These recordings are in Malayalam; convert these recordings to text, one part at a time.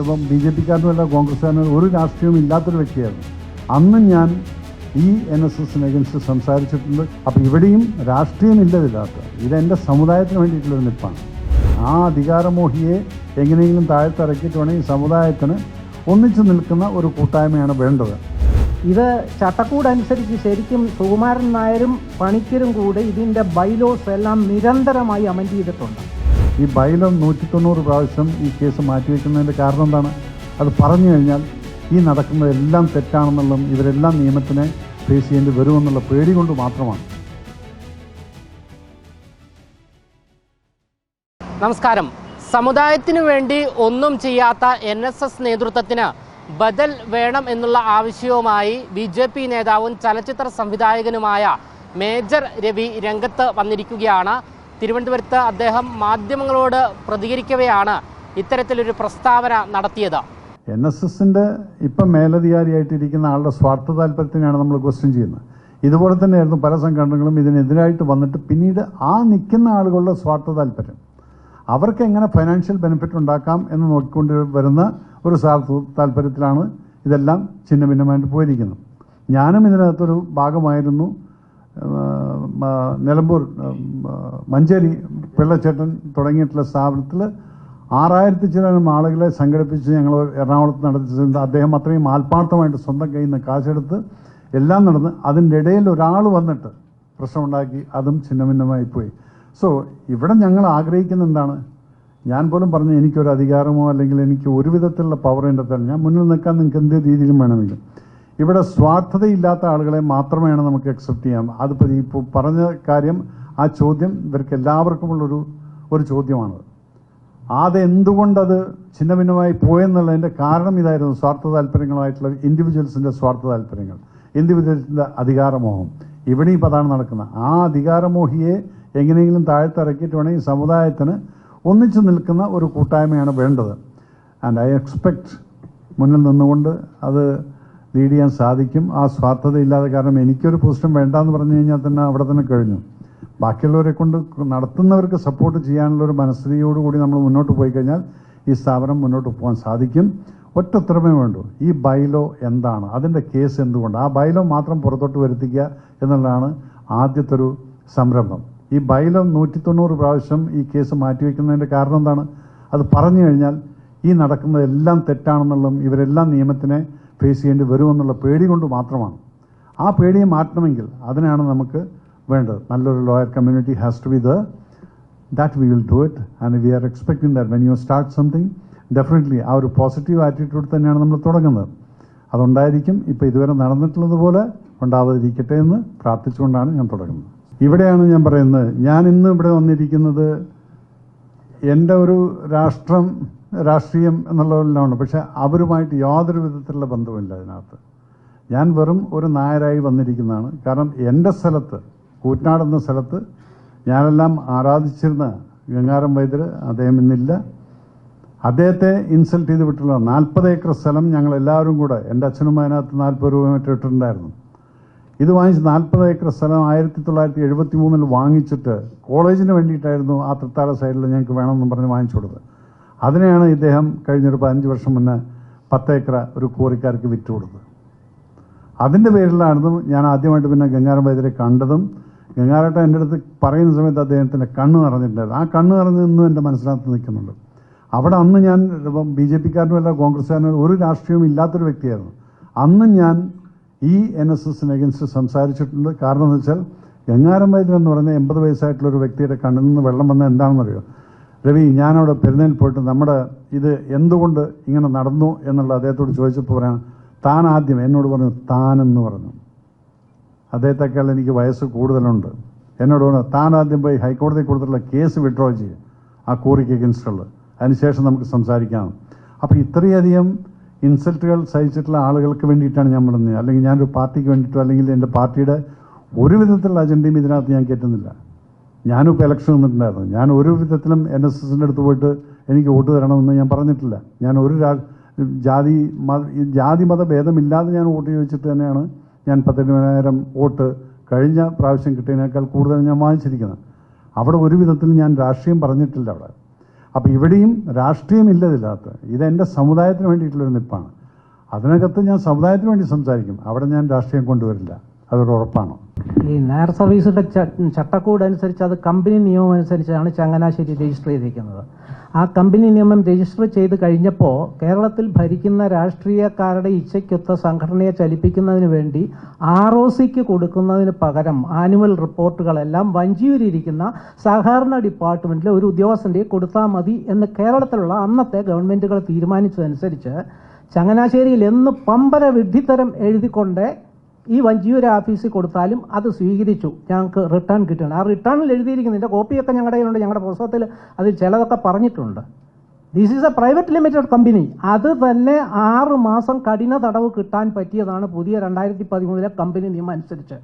ഇപ്പം ബി ജെ പിക്കാരനുമല്ല കോൺഗ്രസ്സുകാരനും ഒരു രാഷ്ട്രീയവും ഇല്ലാത്തൊരു വ്യക്തിയായിരുന്നു. അന്ന് ഞാൻ ഈ NSSന് അഗൻസ്റ്റ് സംസാരിച്ചിട്ടുണ്ട്. അപ്പോൾ ഇവിടെയും രാഷ്ട്രീയമില്ലതില്ലാത്ത ഇതെൻ്റെ സമുദായത്തിന് വേണ്ടിയിട്ടുള്ളൊരു നിൽപ്പാണ്. ആ അധികാരമോഹിയെ എങ്ങനെയെങ്കിലും താഴ്ത്തിറക്കിയിട്ട് വേണമെങ്കിൽ സമുദായത്തിന് ഒന്നിച്ചു നിൽക്കുന്ന ഒരു കൂട്ടായ്മയാണ് വേണ്ടത്. ഇത് ചട്ടക്കൂടനുസരിച്ച് ശരിക്കും സുകുമാരൻ നായരും പണിക്കരും കൂടെ ഇതിൻ്റെ ബൈലോസ് എല്ലാം നിരന്തരമായി അമെൻഡ് ചെയ്തിട്ടുണ്ട്. ഈ ബൈലോ 190 പ്രാവശ്യം ഈ കേസ് മാറ്റിവെക്കുന്നതിൻ്റെ കാരണം എന്താണ്? അത് പറഞ്ഞു കഴിഞ്ഞാൽ ഈ നടക്കുന്നതെല്ലാം തെറ്റാണെന്നുള്ളതും ഇവരെല്ലാം നിയമത്തിനെ ഫേസ് ചെയ്യേണ്ടി വരുമെന്നുള്ള പേടി കൊണ്ട് മാത്രമാണ്. നമസ്കാരം. സമുദായത്തിനു വേണ്ടി ഒന്നും ചെയ്യാത്ത NSS നേതൃത്വത്തിന് ബദൽ വേണം എന്നുള്ള ആവശ്യവുമായി BJP നേതാവും ചലച്ചിത്ര സംവിധായകനുമായ മേജർ രവി രംഗത്ത് വന്നിരിക്കുകയാണ്. തിരുവനന്തപുരത്ത് അദ്ദേഹം മാധ്യമങ്ങളോട് പ്രതികരിക്കവെയാണ് ഇത്തരത്തിലൊരു പ്രസ്താവന നടത്തിയത്. NSSൻ്റെ ഇപ്പം മേലധികാരിയായിട്ടിരിക്കുന്ന ആളുടെ സ്വാർത്ഥ താല്പര്യത്തിനാണ് നമ്മൾ ക്വസ്റ്റ്യൻ ചെയ്യുന്നത്. ഇതുപോലെ തന്നെയായിരുന്നു പല സംഘടനകളും ഇതിനെതിരായിട്ട് വന്നിട്ട് പിന്നീട് ആ നിൽക്കുന്ന ആളുകളുടെ സ്വാർത്ഥ താല്പര്യം, അവർക്ക് എങ്ങനെ ഫൈനാൻഷ്യൽ ബെനിഫിറ്റ് ഉണ്ടാക്കാം എന്ന് നോക്കിക്കൊണ്ട് വരുന്ന ഒരു സ്വാർത്ഥ താല്പര്യത്തിലാണ് ഇതെല്ലാം ഛിന്ന ഭിന്നമായിട്ട് പോയിരിക്കുന്നത്. ഞാനും ഇതിനകത്തൊരു ഭാഗമായിരുന്നു. നിലമ്പൂർ മഞ്ചേരി പിള്ളച്ചേട്ടൻ തുടങ്ങിയിട്ടുള്ള സ്ഥാപനത്തിൽ 6000 ചിലനം ആളുകളെ സംഘടിപ്പിച്ച് ഞങ്ങൾ എറണാകുളത്ത് നടത്തിയിട്ടുണ്ട്. അദ്ദേഹം അത്രയും ആത്മാർത്ഥമായിട്ട് സ്വന്തം കയ്യിൽ നിന്ന് കാശെടുത്ത് എല്ലാം നടന്ന് അതിൻ്റെ ഇടയിൽ ഒരാൾ വന്നിട്ട് പ്രശ്നമുണ്ടാക്കി, അതും ഛിന്നഭിന്നമായി പോയി. സോ ഇവിടെ ഞങ്ങൾ ആഗ്രഹിക്കുന്ന എന്താണ്? ഞാൻ പോലും പറഞ്ഞു എനിക്കൊരു അധികാരമോ അല്ലെങ്കിൽ എനിക്ക് ഒരു വിധത്തിലുള്ള പവർ എൻ്റെ അടുത്തല്ല. ഞാൻ മുന്നിൽ നിൽക്കാൻ നിങ്ങൾക്ക് എന്ത് രീതിയിലും വേണമെങ്കിലും. ഇവിടെ സ്വാർത്ഥതയില്ലാത്ത ആളുകളെ മാത്രമേ നമുക്ക് അക്സെപ്റ്റ് ചെയ്യാം. അതിപ്പോൾ ഇപ്പോൾ പറഞ്ഞ കാര്യം, ആ ചോദ്യം ഇവർക്ക് എല്ലാവർക്കുമുള്ളൊരു ചോദ്യമാണത്. അതെന്തുകൊണ്ടത് ഛിന്ന ഭിന്നമായി പോയെന്നുള്ളതിൻ്റെ കാരണം ഇതായിരുന്നു. സ്വാർത്ഥ താല്പര്യങ്ങളായിട്ടുള്ള ഇൻഡിവിജ്വൽസിൻ്റെ സ്വാർത്ഥ താല്പര്യങ്ങൾ, ഇൻഡിവിജ്വൽസിൻ്റെ അധികാരമോഹം. ഇവിടെയും ഇപ്പോൾ അതാണ് നടക്കുന്നത്. ആ അധികാരമോഹിയെ എങ്ങനെയെങ്കിലും താഴ്ത്തിറക്കിയിട്ട് വേണമെങ്കിൽ സമുദായത്തിന് ഒന്നിച്ചു നിൽക്കുന്ന ഒരു കൂട്ടായ്മയാണ് വേണ്ടത്. ആൻഡ് ഐ എക്സ്പെക്റ്റ് മുന്നിൽ നിന്നുകൊണ്ട് അത് ലീഡ് ചെയ്യാൻ സാധിക്കും. ആ സ്വാർത്ഥതയില്ലാതെ, കാരണം എനിക്കൊരു പൊസിഷൻ വേണ്ടാന്ന് പറഞ്ഞു കഴിഞ്ഞാൽ തന്നെ അവിടെ തന്നെ കഴിഞ്ഞു. ബാക്കിയുള്ളവരെ കൊണ്ട് നടത്തുന്നവർക്ക് സപ്പോർട്ട് ചെയ്യാനുള്ളൊരു മനസ്ഥിതിയോടുകൂടി നമ്മൾ മുന്നോട്ട് പോയി കഴിഞ്ഞാൽ ഈ സ്ഥാപനം മുന്നോട്ട് പോകാൻ സാധിക്കും. ഒറ്റ ഉത്തരമേ വേണ്ടൂ. ഈ ബൈലോ എന്താണ്, അതിൻ്റെ കേസ് എന്തുകൊണ്ട്, ആ ബൈലോ മാത്രം പുറത്തോട്ട് വരുത്തിക്കുക എന്നുള്ളതാണ് ആദ്യത്തെ ഒരു സംരംഭം. ഈ ബൈലോ 190 പ്രാവശ്യം ഈ കേസ് മാറ്റിവെക്കുന്നതിൻ്റെ കാരണം എന്താണ്? അത് പറഞ്ഞു കഴിഞ്ഞാൽ ഈ നടക്കുന്നതെല്ലാം തെറ്റാണെന്നുള്ളതും ഇവരെല്ലാം നിയമത്തിനെ ഫേസ് ചെയ്യേണ്ടി വരുമെന്നുള്ള പേടി കൊണ്ട് മാത്രമാണ്. ആ പേടിയെ മാറ്റണമെങ്കിൽ അതിനാണ് നമുക്ക് വേണ്ടത്. നല്ലൊരു lawyer community has to be that we will do it. And we are expecting that when you start something definitely ആ ഒരു പോസിറ്റീവ് ആറ്റിറ്റ്യൂഡ് തന്നെയാണ് നമ്മൾ തുടങ്ങുന്നത്. അതുണ്ടായിരിക്കും. ഇപ്പോൾ ഇതുവരെ നടന്നിട്ടുള്ളതുപോലെ ഉണ്ടാവാതിരിക്കട്ടെ എന്ന് പ്രാർത്ഥിച്ചുകൊണ്ടാണ് ഞാൻ തുടങ്ങുന്നത്. ഇവിടെയാണ് ഞാൻ പറയുന്നത്, ഞാൻ ഇന്ന് ഇവിടെ വന്നിരിക്കുന്നത് എൻ്റെ ഒരു രാഷ്ട്രീയം എന്നുള്ളതെല്ലാം, പക്ഷെ അവരുമായിട്ട് യാതൊരു വിധത്തിലുള്ള ബന്ധമില്ല അതിനകത്ത്. ഞാൻ വെറും ഒരു നായരായി വന്നിരിക്കുന്നതാണ്. കാരണം എൻ്റെ സ്ഥലത്ത്, കൂറ്റനാട് എന്ന സ്ഥലത്ത് ഞാനെല്ലാം ആരാധിച്ചിരുന്ന ഗംഗാരം വൈദ്യർ അദ്ദേഹം ഇന്നില്ല. അദ്ദേഹത്തെ ഇൻസൾട്ട് ചെയ്ത് വിട്ടുള്ള 40 ഏക്കർ സ്ഥലം ഞങ്ങളെല്ലാവരും കൂടെ, എൻ്റെ അച്ഛനും അതിനകത്ത് 40 രൂപ മറ്റോ ഇട്ടിട്ടുണ്ടായിരുന്നു. ഇത് വാങ്ങിച്ച് 40 ഏക്കർ സ്ഥലം 1973 വാങ്ങിച്ചിട്ട് കോളേജിന് വേണ്ടിയിട്ടായിരുന്നു ആ തൃത്താല സൈഡിൽ ഞങ്ങൾക്ക് വേണമെന്ന് പറഞ്ഞ് വാങ്ങിച്ചു കൊടുത്തത്. അതിനെയാണ് ഇദ്ദേഹം കഴിഞ്ഞൊരു 15 വർഷം മുന്നേ 10 ഏക്കർ ഒരു കോറിക്കാർക്ക് വിറ്റ് കൊടുത്തത്. അതിൻ്റെ പേരിലായിരുന്നു ഞാൻ ആദ്യമായിട്ട് പിന്നെ ഗംഗാരം വൈദ്യരെ കണ്ടതും. ഗംഗാരേട്ടൻ എൻ്റെ അടുത്ത് പറയുന്ന സമയത്ത് അദ്ദേഹത്തിൻ്റെ കണ്ണ് നിറഞ്ഞിട്ടുണ്ടായിരുന്നു. ആ കണ്ണ് നിറഞ്ഞ് ഇന്നും എൻ്റെ മനസ്സിനകത്ത് നിൽക്കുന്നുണ്ട്. അവിടെ അന്ന് ഞാൻ BJP കാരനുമല്ല കോൺഗ്രസ്സുകാരനും ഒരു രാഷ്ട്രീയവും ഇല്ലാത്തൊരു വ്യക്തിയായിരുന്നു. അന്ന് ഞാൻ ഈ NSSന് അഗൻസ്റ്റ് സംസാരിച്ചിട്ടുണ്ട്. കാരണം എന്ന് വെച്ചാൽ ഗംഗാരം വൈദ്യർ എന്ന് പറയുന്ന 80 വയസ്സായിട്ടുള്ളൊരു വ്യക്തിയുടെ കണ്ണിൽ നിന്ന് വെള്ളം വന്നത് എന്താണെന്നറിയോ? രവി, ഞാനവിടെ പെരുന്നയിൽ പോയിട്ട് നമ്മുടെ ഇത് എന്തുകൊണ്ട് ഇങ്ങനെ നടന്നു എന്നുള്ള അദ്ദേഹത്തോട് ചോദിച്ചപ്പോൾ പറയാൻ, താൻ ആദ്യം എന്നോട് പറഞ്ഞു, താനെന്ന് പറഞ്ഞു. അദ്ദേഹത്തെക്കാൾ എനിക്ക് വയസ്സ് കൂടുതലുണ്ട്. എന്നോട് പറഞ്ഞു, താൻ ആദ്യം പോയി ഹൈക്കോടതി കൊടുത്തിട്ടുള്ള കേസ് വിഡ്രോ ചെയ്യുക ആ കോറിക്ക് അഗൻസ്റ്റുള്ളത്, അതിനുശേഷം നമുക്ക് സംസാരിക്കാം. അപ്പോൾ ഇത്രയധികം ഇൻസൾട്ടുകൾ സഹിച്ചിട്ടുള്ള ആളുകൾക്ക് വേണ്ടിയിട്ടാണ് ഞാൻ പറയുന്നത്. അല്ലെങ്കിൽ ഞാനൊരു പാർട്ടിക്ക് വേണ്ടിയിട്ടോ അല്ലെങ്കിൽ എൻ്റെ പാർട്ടിയുടെ ഒരു വിധത്തിലുള്ള അജണ്ടയും ഇതിനകത്ത് ഞാൻ കയറ്റുന്നില്ല. ഞാനിപ്പോൾ ഇലക്ഷൻ നിന്നിട്ടുണ്ടായിരുന്നു. ഞാൻ ഒരു വിധത്തിലും NSSൻ്റെ അടുത്ത് പോയിട്ട് എനിക്ക് വോട്ട് തരണമെന്ന് ഞാൻ പറഞ്ഞിട്ടില്ല. ഞാൻ ഒരു ജാതി മത ഭേദമില്ലാതെ ഞാൻ വോട്ട് ചോദിച്ചിട്ട് തന്നെയാണ് ഞാൻ 19,000 വോട്ട് കഴിഞ്ഞ പ്രാവശ്യം കിട്ടിയതിനേക്കാൾ കൂടുതൽ ഞാൻ വാങ്ങിച്ചിരിക്കുന്നത്. അവിടെ ഒരു വിധത്തിൽ ഞാൻ രാഷ്ട്രീയം പറഞ്ഞിട്ടില്ല അവിടെ. അപ്പോൾ ഇവിടെയും രാഷ്ട്രീയമില്ലതില്ലാത്ത ഇതെൻ്റെ സമുദായത്തിന് വേണ്ടിയിട്ടുള്ളൊരു നിപ്പാണ്. അതിനകത്ത് ഞാൻ സമുദായത്തിന് വേണ്ടി സംസാരിക്കും, അവിടെ ഞാൻ രാഷ്ട്രീയം കൊണ്ടുവരില്ല, അതൊരു ഉറപ്പാണ്. ഈ നായർ സർവീസിന്റെ ചട്ടക്കൂട് അനുസരിച്ച് അത് കമ്പനി നിയമം അനുസരിച്ചാണ് ചങ്ങനാശ്ശേരി രജിസ്റ്റർ ചെയ്തിരിക്കുന്നത്. ആ കമ്പനി നിയമം രജിസ്റ്റർ ചെയ്ത് കഴിഞ്ഞപ്പോൾ കേരളത്തിൽ ഭരിക്കുന്ന രാഷ്ട്രീയക്കാരുടെ ഇച്ഛയ്ക്കൊത്ത സംഘടനയെ ചലിപ്പിക്കുന്നതിന് വേണ്ടി ROCക്ക് കൊടുക്കുന്നതിന് പകരം ആനുവൽ റിപ്പോർട്ടുകളെല്ലാം വഞ്ചിയൂരിയിരിക്കുന്ന സഹകരണ ഡിപ്പാർട്ട്മെന്റിലെ ഒരു ഉദ്യോഗസ്ഥൻ്റെ കൊടുത്താൽ മതി എന്ന് കേരളത്തിലുള്ള അന്നത്തെ ഗവൺമെന്റുകൾ തീരുമാനിച്ചതനുസരിച്ച് ചങ്ങനാശ്ശേരിയിൽ എന്ന് പമ്പര വിഡ്ഢിത്തരം എഴുതിക്കൊണ്ട് ഈ വഞ്ചിയൂർ ഓഫീസിൽ കൊടുത്താലും അത് സ്വീകരിച്ചു, ഞങ്ങൾക്ക് റിട്ടേൺ കിട്ടണം. ആ റിട്ടേണിൽ എഴുതിയിരിക്കുന്നതിൻ്റെ കോപ്പിയൊക്കെ ഞങ്ങളുടെ കയ്യിലുണ്ട്, ഞങ്ങളുടെ പുസ്തകത്തിൽ അതിൽ ചിലതൊക്കെ പറഞ്ഞിട്ടുണ്ട്. This is A private limited company. അത് തന്നെ 6 മാസം കഠിന തടവ് കിട്ടാൻ പറ്റിയതാണ് പുതിയ 2013 കമ്പനി നിയമം അനുസരിച്ച്.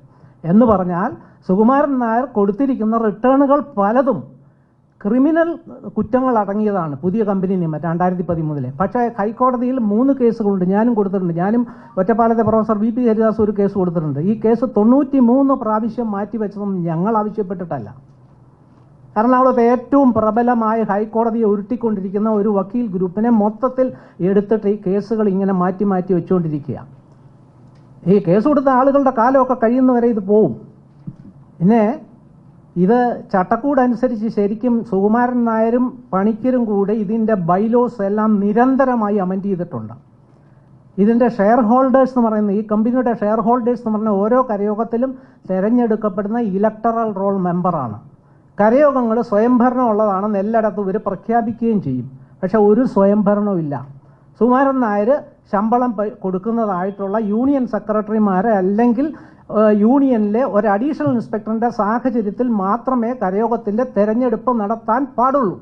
എന്ന് പറഞ്ഞാൽ സുകുമാരൻ നായർ കൊടുത്തിരിക്കുന്ന റിട്ടേണുകൾ പലതും ക്രിമിനൽ കുറ്റങ്ങൾ അടങ്ങിയതാണ് പുതിയ കമ്പനി നിയമം 2013. പക്ഷേ ഹൈക്കോടതിയിൽ 3 കേസുകളുണ്ട്, ഞാനും കൊടുത്തിട്ടുണ്ട്. ഞാനും ഒറ്റപ്പാലത്തെ പ്രൊഫസർ VP ഹരിദാസ് ഒരു കേസ് കൊടുത്തിട്ടുണ്ട്. ഈ കേസ് 93 പ്രാവശ്യം മാറ്റിവെച്ചതും ഞങ്ങൾ ആവശ്യപ്പെട്ടിട്ടല്ല. എറണാകുളത്തെ ഏറ്റവും പ്രബലമായ ഹൈക്കോടതിയെ ഉരുട്ടിക്കൊണ്ടിരിക്കുന്ന ഒരു വക്കീൽ ഗ്രൂപ്പിനെ മൊത്തത്തിൽ എടുത്തിട്ട് ഈ കേസുകൾ ഇങ്ങനെ മാറ്റി മാറ്റി വെച്ചുകൊണ്ടിരിക്കുക. ഈ കേസ് കൊടുത്ത ആളുകളുടെ കാലമൊക്കെ കഴിയുന്നവരെ ഇത് പോവും. പിന്നെ ഇത് ചട്ടക്കൂട് അനുസരിച്ച് ശരിക്കും സുകുമാരൻ നായരും പണിക്കരും കൂടെ ഇതിൻ്റെ ബൈലോസ് എല്ലാം നിരന്തരമായി അമെൻഡ് ചെയ്തിട്ടുണ്ട്. ഇതിൻ്റെ ഷെയർ ഹോൾഡേഴ്സ് എന്ന് പറയുന്ന ഈ കമ്പനിയുടെ ഷെയർ ഹോൾഡേഴ്സ് എന്ന് പറഞ്ഞാൽ ഓരോ കരയോഗത്തിലും തിരഞ്ഞെടുക്കപ്പെടുന്ന ഇലക്ടറൽ റോൾ മെമ്പറാണ്. കരയോഗങ്ങൾ സ്വയംഭരണം ഉള്ളതാണെന്ന് എല്ലായിടത്തും ഇവർ പ്രഖ്യാപിക്കുകയും ചെയ്യും. പക്ഷെ ഒരു സ്വയംഭരണവും ഇല്ല. സുകുമാരൻ നായർ ശമ്പളം കൊടുക്കുന്നതായിട്ടുള്ള യൂണിയൻ സെക്രട്ടറിമാരെ അല്ലെങ്കിൽ യൂണിയനിലെ ഒരു അഡീഷണൽ ഇൻസ്പെക്ടറിൻ്റെ സാഹചര്യത്തിൽ മാത്രമേ കരയോഗത്തിൻ്റെ തെരഞ്ഞെടുപ്പ് നടത്താൻ പാടുള്ളൂ.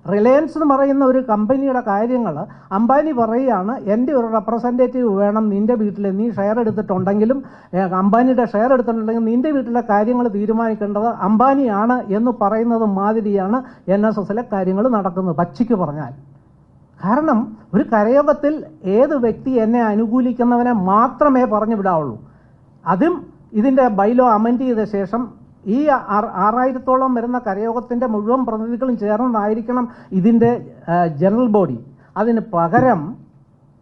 റിലയൻസ് എന്ന് പറയുന്ന ഒരു കമ്പനിയുടെ കാര്യങ്ങൾ അംബാനി പറയുകയാണ്, എൻ്റെ ഒരു റെപ്രസെൻറ്റേറ്റീവ് വേണം നിൻ്റെ വീട്ടിൽ, നീ ഷെയർ എടുത്തിട്ടുണ്ടെങ്കിലും അംബാനിയുടെ ഷെയർ എടുത്തിട്ടുണ്ടെങ്കിൽ നിൻ്റെ വീട്ടിലെ കാര്യങ്ങൾ തീരുമാനിക്കേണ്ടത് അംബാനിയാണ് എന്ന് പറയുന്നത് മാതിരിയാണ് NSSലെ കാര്യങ്ങൾ നടക്കുന്നത്, പച്ചയ്ക്ക് പറഞ്ഞാൽ. കാരണം ഒരു കരയോഗത്തിൽ ഏത് വ്യക്തി എന്നെ അനുകൂലിക്കുന്നവനെ മാത്രമേ പറഞ്ഞു വിടാവുള്ളൂ. അതും ഇതിൻ്റെ ബൈലോ അമെൻഡ് ചെയ്ത ശേഷം ഈ 6000-ഓളം വരുന്ന കരയോഗത്തിൻ്റെ മുഴുവൻ പ്രതിനിധികളും ചേർന്നതായിരിക്കണം ഇതിൻ്റെ ജനറൽ ബോഡി. അതിന് പകരം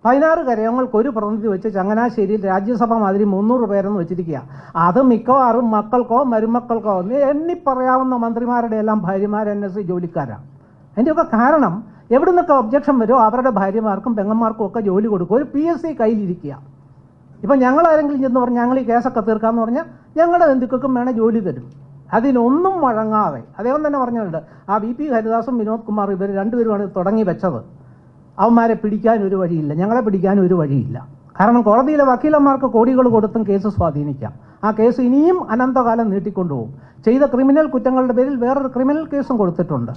16 കരയോഗങ്ങൾക്ക് ഒരു പ്രതിനിധി വെച്ച് ചങ്ങനാശ്ശേരിയിൽ രാജ്യസഭ മാതിരി 300 പേരെന്ന് വെച്ചിരിക്കുക. അത് മിക്കവാറും മക്കൾക്കോ മരുമക്കൾക്കോ എണ്ണി പറയാവുന്ന മന്ത്രിമാരുടെ എല്ലാം ഭാര്യമാർ NSC ജോലിക്കാരാണ്. അതിൻ്റെയൊക്കെ കാരണം എവിടെ നിന്നൊക്കെ ഒബ്ജക്ഷൻ വരുമോ അവരുടെ ഭാര്യമാർക്കും പെങ്ങന്മാർക്കും ഒക്കെ ജോലി കൊടുക്കും. ഒരു PSC കയ്യിലിരിക്കുക. ഇപ്പം ഞങ്ങളാരെങ്കിലും ചെന്ന് പറഞ്ഞാൽ ഞങ്ങൾ ഈ കേസൊക്കെ തീർക്കാമെന്ന് പറഞ്ഞാൽ ഞങ്ങളുടെ ബന്ധുക്കൾക്കും വേണേൽ ജോലി തരും. അതിനൊന്നും വഴങ്ങാതെ അദ്ദേഹം തന്നെ പറഞ്ഞിട്ടുണ്ട്, ആ VP ഹരിദാസും വിനോദ് കുമാർ ഇവർ രണ്ടുപേരുമാണ് തുടങ്ങി വെച്ചത്. അവന്മാരെ പിടിക്കാൻ ഒരു വഴിയില്ല, ഞങ്ങളെ പിടിക്കാൻ ഒരു വഴിയില്ല. കാരണം കോടതിയിലെ വക്കീലന്മാർക്ക് കോടികൾ കൊടുത്തും കേസ് സ്വാധീനിക്കാം. ആ കേസ് ഇനിയും അനന്തകാലം നീട്ടിക്കൊണ്ടുപോകും. ചെയ്ത ക്രിമിനൽ കുറ്റങ്ങളുടെ പേരിൽ വേറൊരു ക്രിമിനൽ കേസും കൊടുത്തിട്ടുണ്ട്.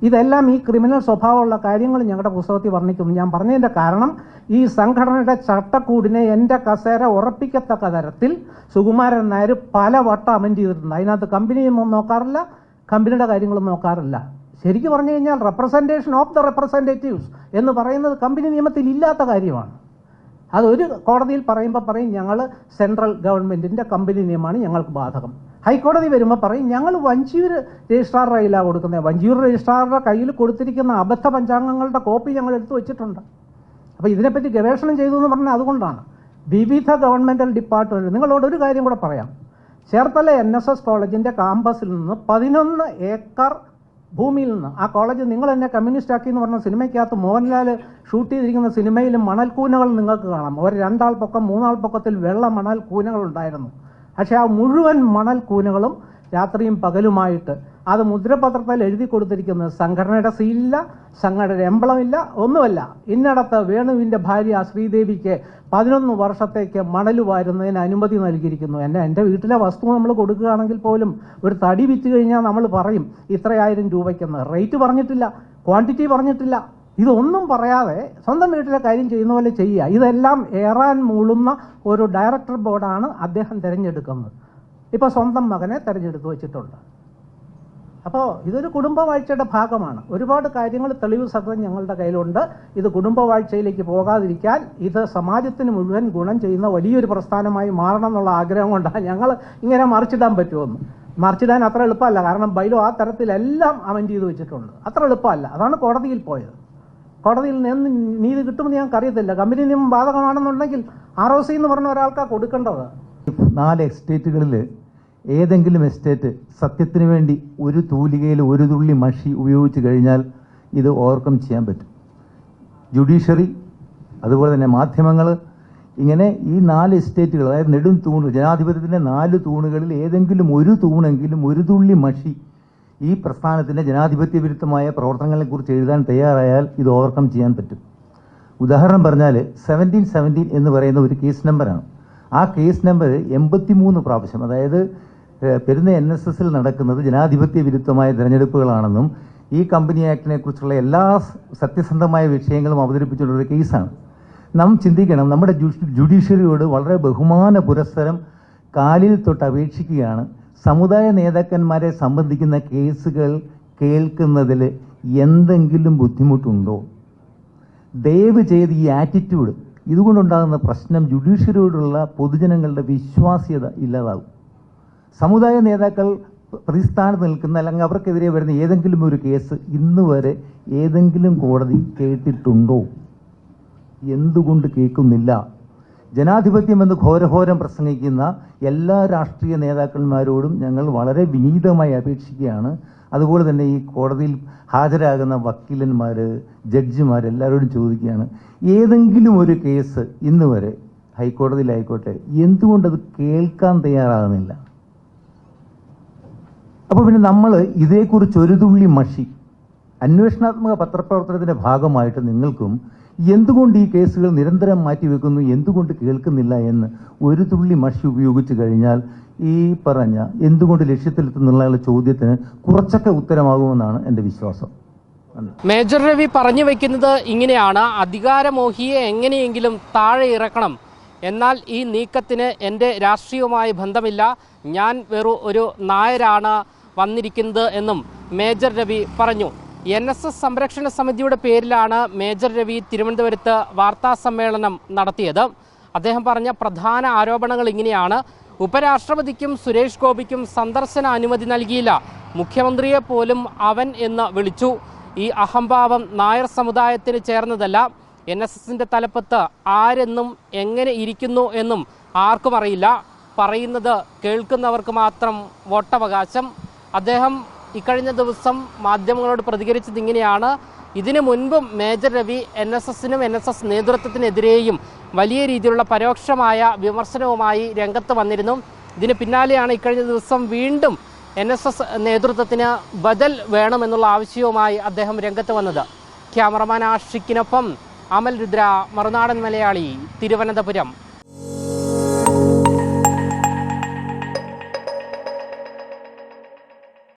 ഇതെല്ലാം ഈ ക്രിമിനൽ സ്വഭാവമുള്ള കാര്യങ്ങൾ ഞങ്ങളുടെ പുസ്തകത്തിൽ വർണ്ണിക്കുന്നു. ഞാൻ പറഞ്ഞതിൻ്റെ കാരണം ഈ സംഘടനയുടെ ചട്ടക്കൂടിനെ എൻ്റെ കസേര ഉറപ്പിക്കത്തക്ക തരത്തിൽ സുകുമാരൻ നായർ പല വട്ടം അമെൻഡ് ചെയ്തിട്ടുണ്ട്. അതിനകത്ത് കമ്പനിയൊന്നും നോക്കാറില്ല, കമ്പനിയുടെ കാര്യങ്ങളൊന്നും നോക്കാറില്ല. ശരിക്കും പറഞ്ഞു കഴിഞ്ഞാൽ റെപ്രസെൻറ്റേഷൻ ഓഫ് ദ റെപ്രസെൻറ്റേറ്റീവ്സ് എന്ന് പറയുന്നത് കമ്പനി നിയമത്തിൽ ഇല്ലാത്ത കാര്യമാണ്. അതൊരു കോടതിയിൽ പറയുമ്പോൾ പറയും ഞങ്ങൾ സെൻട്രൽ ഗവൺമെൻറ്റിൻ്റെ കമ്പനി നിയമമാണ് ഞങ്ങൾക്ക് ബാധകം. ഹൈക്കോടതി വരുമ്പോൾ പറയും ഞങ്ങൾ വഞ്ചിയൂർ രജിസ്ട്രാറുടെ കയ്യിലാണ് കൊടുക്കുന്നത്. വഞ്ചിയൂർ രജിസ്ട്രാറുടെ കയ്യിൽ കൊടുത്തിരിക്കുന്ന അബദ്ധ പഞ്ചാംഗങ്ങളുടെ കോപ്പി ഞങ്ങൾ എടുത്തു വെച്ചിട്ടുണ്ട്. അപ്പോൾ ഇതിനെപ്പറ്റി ഗവേഷണം ചെയ്തു എന്ന് പറഞ്ഞാൽ അതുകൊണ്ടാണ്. വിവിധ ഗവൺമെൻറ്റൽ ഡിപ്പാർട്ട്മെൻറ്റ്, നിങ്ങളോട് ഒരു കാര്യം കൂടെ പറയാം. ചേർത്തല NSS കോളേജിൻ്റെ കാമ്പസിൽ നിന്ന് 11 ഏക്കർ ഭൂമിയിൽ നിന്ന്, ആ കോളേജ് നിങ്ങൾ എന്നെ കമ്മ്യൂണിസ്റ്റ് ആക്കി എന്ന് പറഞ്ഞ സിനിമയ്ക്കകത്ത് മോഹൻലാൽ ഷൂട്ട് ചെയ്തിരിക്കുന്ന സിനിമയിലും മണൽക്കൂനകൾ നിങ്ങൾക്ക് കാണാം. ഒരു 2 ആൾ പൊക്കം 3 ആൾ പൊക്കത്തിൽ വെള്ള മണൽ കൂനകളുണ്ടായിരുന്നു. പക്ഷേ ആ മുഴുവൻ മണൽ കൂനകളും രാത്രിയും പകലുമായിട്ട് അത് മുദ്രപത്രത്തിൽ എഴുതി കൊടുത്തിരിക്കുന്നത് സംഘടനയുടെ സീലില്ല, സംഘടനയുടെ എംബ്ലമില്ല, ഒന്നുമല്ല. ഇന്നടത്ത് വേണുവിൻ്റെ ഭാര്യ ശ്രീദേവിക്ക് 11 വർഷത്തേക്ക് മണൽ വാരുന്നതിന് അനുമതി നൽകിയിരിക്കുന്നു. എൻ്റെ വീട്ടിലെ വസ്തു നമ്മൾ കൊടുക്കുകയാണെങ്കിൽ പോലും ഒരു തടി വിറ്റ് കഴിഞ്ഞാൽ നമ്മൾ പറയും ഇത്ര 1000 രൂപയ്ക്കെന്ന്. റേറ്റ് പറഞ്ഞിട്ടില്ല, ക്വാണ്ടിറ്റി പറഞ്ഞിട്ടില്ല, ഇതൊന്നും പറയാതെ സ്വന്തം വീട്ടിലെ കാര്യം ചെയ്യുന്ന പോലെ ചെയ്യുക. ഇതെല്ലാം ഏറാൻ മൂളുന്ന ഒരു ഡയറക്ടർ ബോർഡാണ് അദ്ദേഹം തിരഞ്ഞെടുക്കുന്നത്. ഇപ്പോൾ സ്വന്തം മകനെ തിരഞ്ഞെടുത്ത് വെച്ചിട്ടുണ്ട്. അപ്പോൾ ഇതൊരു കുടുംബവാഴ്ചയുടെ ഭാഗമാണ്. ഒരുപാട് കാര്യങ്ങൾ തെളിവ് സഹിതം ഞങ്ങളുടെ കയ്യിലുണ്ട്. ഇത് കുടുംബവാഴ്ചയിലേക്ക് പോകാതിരിക്കാൻ ഇത് സമാജത്തിന് മുഴുവൻ ഗുണം ചെയ്യുന്ന വലിയൊരു പ്രസ്ഥാനമായി മാറണം എന്നുള്ള ആഗ്രഹം കൊണ്ടാണ് ഞങ്ങൾ ഇങ്ങനെ മറിച്ചിടാൻ പറ്റുമെന്ന്. മറിച്ചിടാൻ അത്ര എളുപ്പമല്ല. കാരണം ബൈലോ ആ തരത്തിലെല്ലാം അമെൻഡ് ചെയ്ത് വെച്ചിട്ടുണ്ട്. അത്ര എളുപ്പമല്ല. അതാണ് കോടതിയിൽ പോയത്. കോടതിയിൽ നിന്ന് നീതി കിട്ടുമെന്ന് ഞങ്ങൾക്ക് അറിയത്തില്ല. കമ്പനി നിയമം ബാധകമാണെന്നുണ്ടെങ്കിൽ ROC എന്ന് പറഞ്ഞ ഒരാൾക്കാണ് കൊടുക്കേണ്ടത്. 4 എസ്റ്റേറ്റുകളിൽ ഏതെങ്കിലും എസ്റ്റേറ്റ് സത്യത്തിന് വേണ്ടി ഒരു തൂലികയിൽ ഒരു തുള്ളി മഷി ഉപയോഗിച്ച് കഴിഞ്ഞാൽ ഇത് ഓവർകം ചെയ്യാൻ പറ്റും. ജുഡീഷ്യറി, അതുപോലെ തന്നെ മാധ്യമങ്ങൾ, ഇങ്ങനെ ഈ 4 എസ്റ്റേറ്റുകൾ, അതായത് നെടും തൂണ്, ജനാധിപത്യത്തിൻ്റെ 4 തൂണുകളിൽ ഏതെങ്കിലും ഒരു തൂണെങ്കിലും ഒരു തുള്ളി മഷി ഈ പ്രസ്ഥാനത്തിൻ്റെ ജനാധിപത്യ വിരുദ്ധമായ പ്രവർത്തനങ്ങളെക്കുറിച്ച് എഴുതാൻ തയ്യാറായാൽ ഇത് ഓവർകം ചെയ്യാൻ പറ്റും. ഉദാഹരണം പറഞ്ഞാൽ 1717 എന്ന് പറയുന്ന ഒരു കേസ് നമ്പറാണ്. ആ കേസ് നമ്പർ 83 പ്രാവശ്യം, അതായത് പെരുന്ന NSSൽ നടക്കുന്നത് ജനാധിപത്യ വിരുദ്ധമായ തിരഞ്ഞെടുപ്പുകളാണെന്നും ഈ കമ്പനി ആക്ടിനെ കുറിച്ചുള്ള എല്ലാ സത്യസന്ധമായ വിഷയങ്ങളും അവതരിപ്പിച്ചിട്ടുള്ളൊരു കേസാണ്. നാം ചിന്തിക്കണം, നമ്മുടെ ജുഡീഷ്യറിയോട് വളരെ ബഹുമാന പുരസ്സരം കാലിൽ തൊട്ട് അപേക്ഷിക്കുകയാണ്. സമുദായ നേതാക്കന്മാരെ സംബന്ധിക്കുന്ന കേസുകൾ കേൾക്കുന്നതിൽ എന്തെങ്കിലും ബുദ്ധിമുട്ടുണ്ടോ? ദയവ് ചെയ്ത് ഈ ആറ്റിറ്റ്യൂഡ്, ഇതുകൊണ്ടുണ്ടാകുന്ന പ്രശ്നം ജുഡീഷ്യറിയോടുള്ള പൊതുജനങ്ങളുടെ വിശ്വാസ്യത ഇല്ലാതാകും. സമുദായ നേതാക്കൾ പ്രതിസ്ഥാനത്ത് നിൽക്കുന്ന, അല്ലെങ്കിൽ അവർക്കെതിരെ വരുന്ന ഏതെങ്കിലും ഒരു കേസ് ഇന്ന് വരെ ഏതെങ്കിലും കോടതി കേട്ടിട്ടുണ്ടോ? എന്തുകൊണ്ട് കേൾക്കുന്നില്ല? ജനാധിപത്യമെന്ന് ഘോരഘോരം പ്രസംഗിക്കുന്ന എല്ലാ രാഷ്ട്രീയ നേതാക്കന്മാരോടും ഞങ്ങൾ വളരെ വിനീതമായി അപേക്ഷിക്കുകയാണ്. അതുപോലെ തന്നെ ഈ കോടതിയിൽ ഹാജരാകുന്ന വക്കീലന്മാർ, ജഡ്ജിമാർ എല്ലാവരോടും ചോദിക്കുകയാണ്, ഏതെങ്കിലും ഒരു കേസ് ഇന്ന് വരെ ഹൈക്കോടതിയിലായിക്കോട്ടെ എന്തുകൊണ്ടത് കേൾക്കാൻ തയ്യാറാകുന്നില്ല? അപ്പോൾ പിന്നെ നമ്മൾ ഇതേക്കുറിച്ച് ഒരു തുള്ളി മഷി, അന്വേഷണാത്മക പത്രപ്രവർത്തനത്തിൻ്റെ ഭാഗമായിട്ട് നിങ്ങൾക്കും എന്തുകൊണ്ട് ഈ കേസുകൾ നിരന്തരം മാറ്റിവെക്കുന്നു, എന്തുകൊണ്ട് കേൾക്കുന്നില്ല എന്ന് ഒരു തുള്ളി മഷി ഉപയോഗിച്ച് കഴിഞ്ഞാൽ ഈ പറഞ്ഞ എന്തുകൊണ്ട് ലക്ഷ്യത്തിലെത്തുന്നുള്ള ചോദ്യത്തിന് കുറച്ചൊക്കെ ഉത്തരമാകുമെന്നാണ് എൻ്റെ വിശ്വാസം. മേജർ രവി പറഞ്ഞു വയ്ക്കുന്നത് ഇങ്ങനെയാണ്: അധികാരമോഹിയെ എങ്ങനെയെങ്കിലും താഴെ ഇറക്കണം, എന്നാൽ ഈ നീക്കത്തിന് എൻ്റെ രാഷ്ട്രീയവുമായി ബന്ധമില്ല, ഞാൻ വെറും ഒരു നായരാണ് വന്നിരിക്കുന്നത് എന്നും മേജർ രവി പറഞ്ഞു. NSS സംരക്ഷണ സമിതിയുടെ പേരിലാണ് മേജർ രവി തിരുവനന്തപുരത്ത് വാർത്താ സമ്മേളനം നടത്തിയത്. അദ്ദേഹം പറഞ്ഞ പ്രധാന ആരോപണങ്ങൾ ഇങ്ങനെയാണ്: ഉപരാഷ്ട്രപതിക്കും സുരേഷ് ഗോപിക്കും സന്ദർശന അനുമതി നൽകിയില്ല, മുഖ്യമന്ത്രിയെ പോലും അവൻ എന്ന് വിളിച്ചു. ഈ അഹംഭാവം നായർ സമുദായത്തിന് ചേർന്നതല്ല. NSSന്റെ തലപ്പത്ത് ആരെന്നും എങ്ങനെ ഇരിക്കുന്നു എന്നും ആർക്കും അറിയില്ല. പറയുന്നത് കേൾക്കുന്നവർക്ക് മാത്രം വോട്ടവകാശം. അദ്ദേഹം ഇക്കഴിഞ്ഞ ദിവസം മാധ്യമങ്ങളോട് പ്രതികരിച്ചത് ഇങ്ങനെയാണ്: ഇതിനു മുൻപും മേജർ രവി NSSനും NSS നേതൃത്വത്തിനെതിരെയും വലിയ രീതിയിലുള്ള പരോക്ഷമായ വിമർശനവുമായി രംഗത്ത് വന്നിരുന്നു. ഇതിന് പിന്നാലെയാണ് ഇക്കഴിഞ്ഞ ദിവസം വീണ്ടും NSS നേതൃത്വത്തിന് ബദൽ വേണമെന്നുള്ള ആവശ്യവുമായി അദ്ദേഹം രംഗത്ത് വന്നത്. ക്യാമറമാൻ ആഷിക്കിനൊപ്പം അമൽ രുദ്ര, മറുനാടൻ മലയാളി, തിരുവനന്തപുരം.